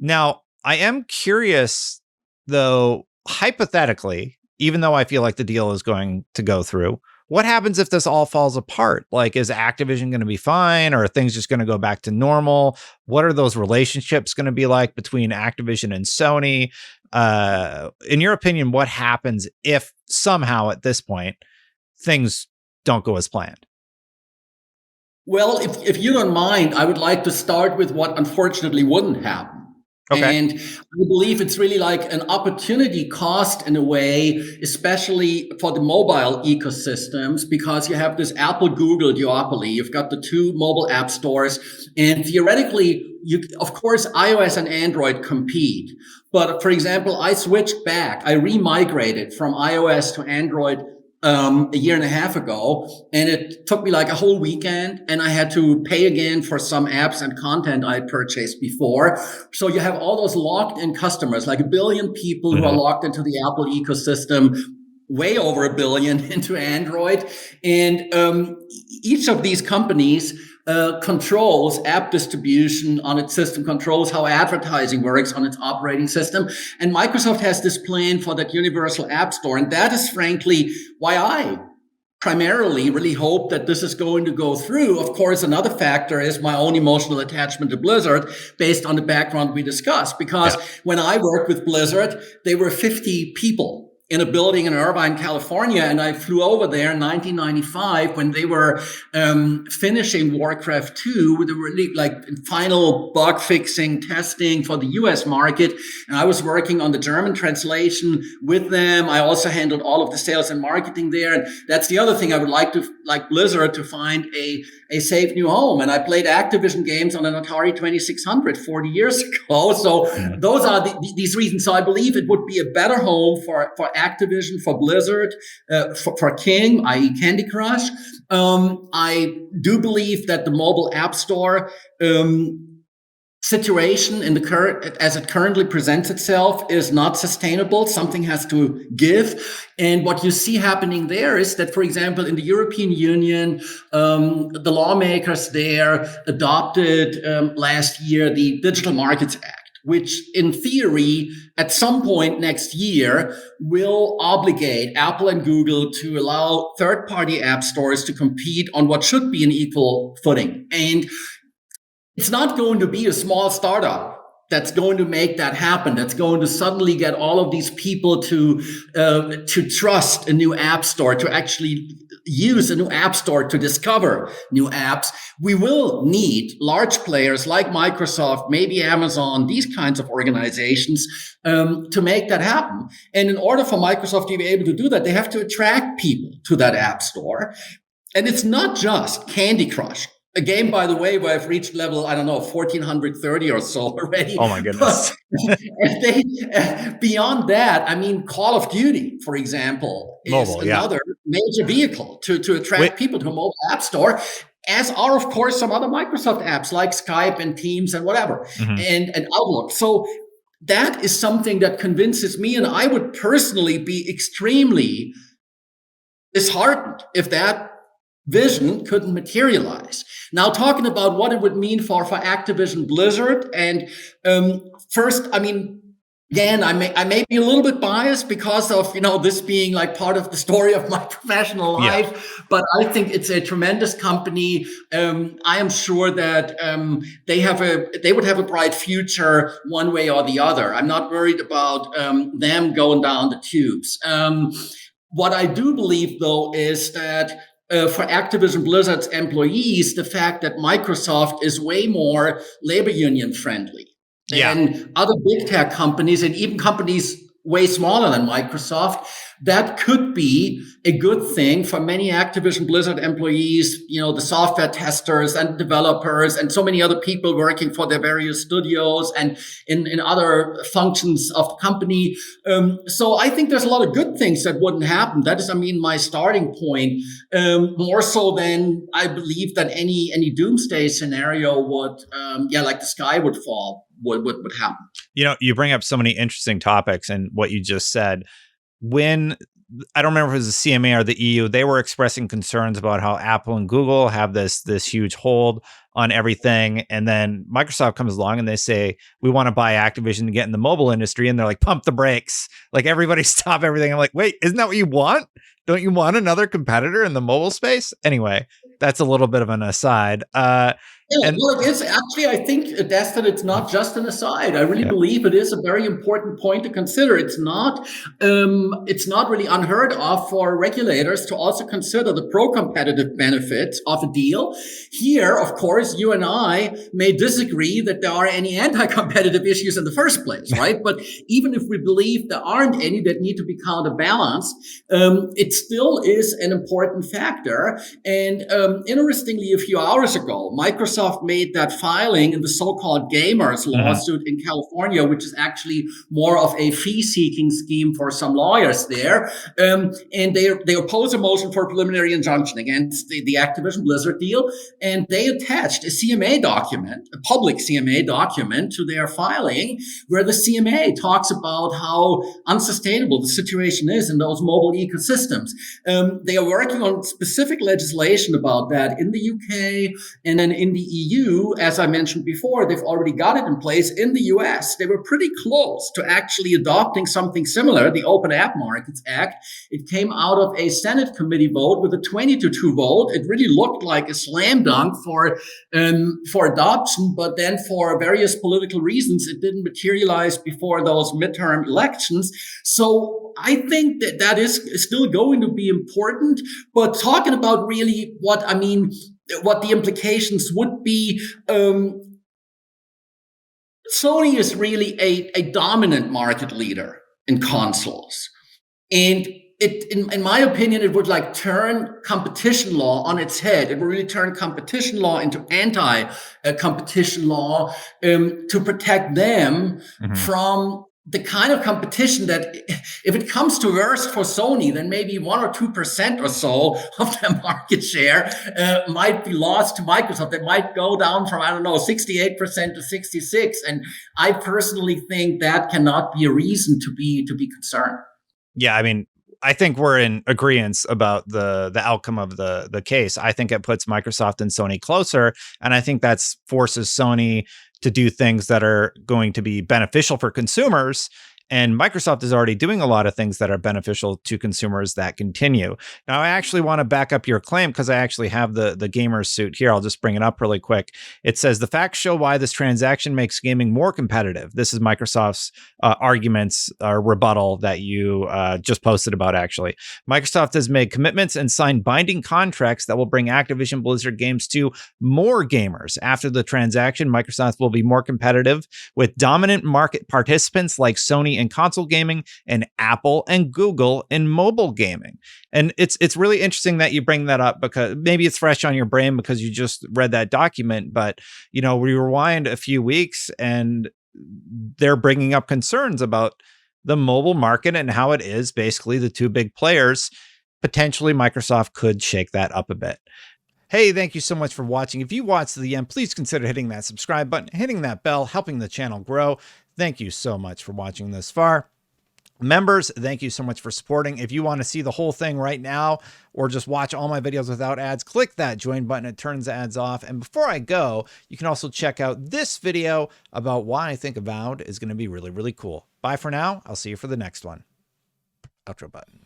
Now, I am curious, though, hypothetically, even though I feel like the deal is going to go through, what happens if this all falls apart? Like, is Activision going to be fine, or are things just going to go back to normal? What are those relationships going to be like between Activision and Sony? In your opinion, what happens if somehow at this point things don't go as planned? Well, if you don't mind, I would like to start with what unfortunately wouldn't happen. Okay. And I believe it's really like an opportunity cost in a way, especially for the mobile ecosystems, because you have this Apple Google duopoly. You've got the two mobile app stores, and theoretically, of course, iOS and Android compete. But for example, I switched back. I remigrated from iOS to Android a year and a half ago, and it took me like a whole weekend, and I had to pay again for some apps and content I had purchased before. So you have all those logged in customers, like 1 billion people who are logged into the Apple ecosystem, way over 1 billion into Android. And each of these companies controls app distribution on its system, controls how advertising works on its operating system. And Microsoft has this plan for that universal app store. And that is frankly why I primarily really hope that this is going to go through. Of course, another factor is my own emotional attachment to Blizzard based on the background we discussed. Because when I worked with Blizzard, they were 50 people in a building in Irvine, California. And I flew over there in 1995 when they were finishing Warcraft 2 with a really like final bug fixing testing for the US market. And I was working on the German translation with them. I also handled all of the sales and marketing there. And that's the other thing I would like Blizzard to find a safe new home. And I played Activision games on an Atari 2600 40 years ago. So those are these reasons. So I believe it would be a better home for Activision, for Blizzard, for King, i.e. Candy Crush. I do believe that the mobile app store situation in the current, as it currently presents itself, is not sustainable. Something has to give. And what you see happening there is that, for example, in the European Union, the lawmakers there adopted last year the Digital Markets Act, which in theory, at some point next year, will obligate Apple and Google to allow third-party app stores to compete on what should be an equal footing. And it's not going to be a small startup that's going to make that happen, that's going to suddenly get all of these people to trust a new app store, to actually use a new app store to discover new apps. We will need large players like Microsoft, maybe Amazon, these kinds of organizations to make that happen. And in order for Microsoft to be able to do that, they have to attract people to that app store. And it's not just Candy Crush. A game, by the way, where I've reached level, 1,430 or so already. Oh my goodness. Beyond that, I mean, Call of Duty, for example, is another major vehicle to attract people to a mobile app store, as are, of course, some other Microsoft apps like Skype and Teams and whatever, and Outlook. So that is something that convinces me, and I would personally be extremely disheartened if that vision couldn't materialize. Now, talking about what it would mean for Activision Blizzard, and first, I mean, again, I may be a little bit biased because of this being like part of the story of my professional life, but I think it's a tremendous company. I am sure that they would have a bright future one way or the other. I'm not worried about them going down the tubes. What I do believe, though, is that for Activision Blizzard's employees, the fact that Microsoft is way more labor union friendly than other big tech companies, and even companies way smaller than Microsoft, that could be a good thing for many Activision Blizzard employees, the software testers and developers and so many other people working for their various studios and in other functions of the company. So I think there's a lot of good things that wouldn't happen. That is, my starting point, more so than I believe that any doomsday scenario would, like the sky would fall, would happen. You bring up so many interesting topics, and what you just said, when I don't remember if it was the CMA or the EU, they were expressing concerns about how Apple and Google have this huge hold on everything. And then Microsoft comes along and they say, we want to buy Activision to get in the mobile industry. And they're like, pump the brakes. Like, everybody stop everything. I'm like, wait, isn't that what you want? Don't you want another competitor in the mobile space? Anyway, that's a little bit of an aside. Yeah, well, it is actually, I think, Destin, it's not just an aside. I really believe it is a very important point to consider. It's not really unheard of for regulators to also consider the pro-competitive benefits of a deal. Here, of course, you and I may disagree that there are any anti-competitive issues in the first place, right? But even if we believe there aren't any that need to be counterbalanced, it still is an important factor. And interestingly, a few hours ago, Microsoft made that filing in the so-called gamers lawsuit in California, which is actually more of a fee-seeking scheme for some lawyers there. And they oppose a motion for a preliminary injunction against the Activision Blizzard deal. And they attached a CMA document, a public CMA document, to their filing, where the CMA talks about how unsustainable the situation is in those mobile ecosystems. They are working on specific legislation about that in the UK, and then in the EU, as I mentioned before, they've already got it in place. In the US, they were pretty close to actually adopting something similar, the Open App Markets Act. It came out of a Senate committee vote with a 20-2 vote. It really looked like a slam dunk for adoption, but then for various political reasons, it didn't materialize before those midterm elections. So I think that is still going to be important. But talking about really what the implications would be, Sony is really a dominant market leader in consoles. And in my opinion, it would like turn competition law on its head. It would really turn competition law into anti-competition law to protect them from the kind of competition that, if it comes to worst for Sony, then maybe 1 or 2% or so of their market share might be lost to Microsoft. It might go down from, 68% to 66%. And I personally think that cannot be a reason to be concerned. Yeah, I mean, I think we're in agreement about the outcome of the case. I think it puts Microsoft and Sony closer, and I think that forces Sony to do things that are going to be beneficial for consumers. And Microsoft is already doing a lot of things that are beneficial to consumers that continue. Now, I actually want to back up your claim because I actually have the gamer's suit here. I'll just bring it up really quick. It says, the facts show why this transaction makes gaming more competitive. This is Microsoft's arguments or rebuttal that you just posted about, actually. Microsoft has made commitments and signed binding contracts that will bring Activision Blizzard games to more gamers. After the transaction, Microsoft will be more competitive with dominant market participants like Sony in console gaming and Apple and Google in mobile gaming. And it's really interesting that you bring that up because maybe it's fresh on your brain because you just read that document. But, we rewind a few weeks and they're bringing up concerns about the mobile market and how it is basically the two big players. Potentially Microsoft could shake that up a bit. Hey, thank you so much for watching. If you watched to the end, please consider hitting that subscribe button, hitting that bell, helping the channel grow. Thank you so much for watching this far. Members, thank you so much for supporting. If you want to see the whole thing right now or just watch all my videos without ads, click that join button. It turns the ads off. And before I go, you can also check out this video about why I think Avowed is going to be really, really cool. Bye for now. I'll see you for the next one. Outro button.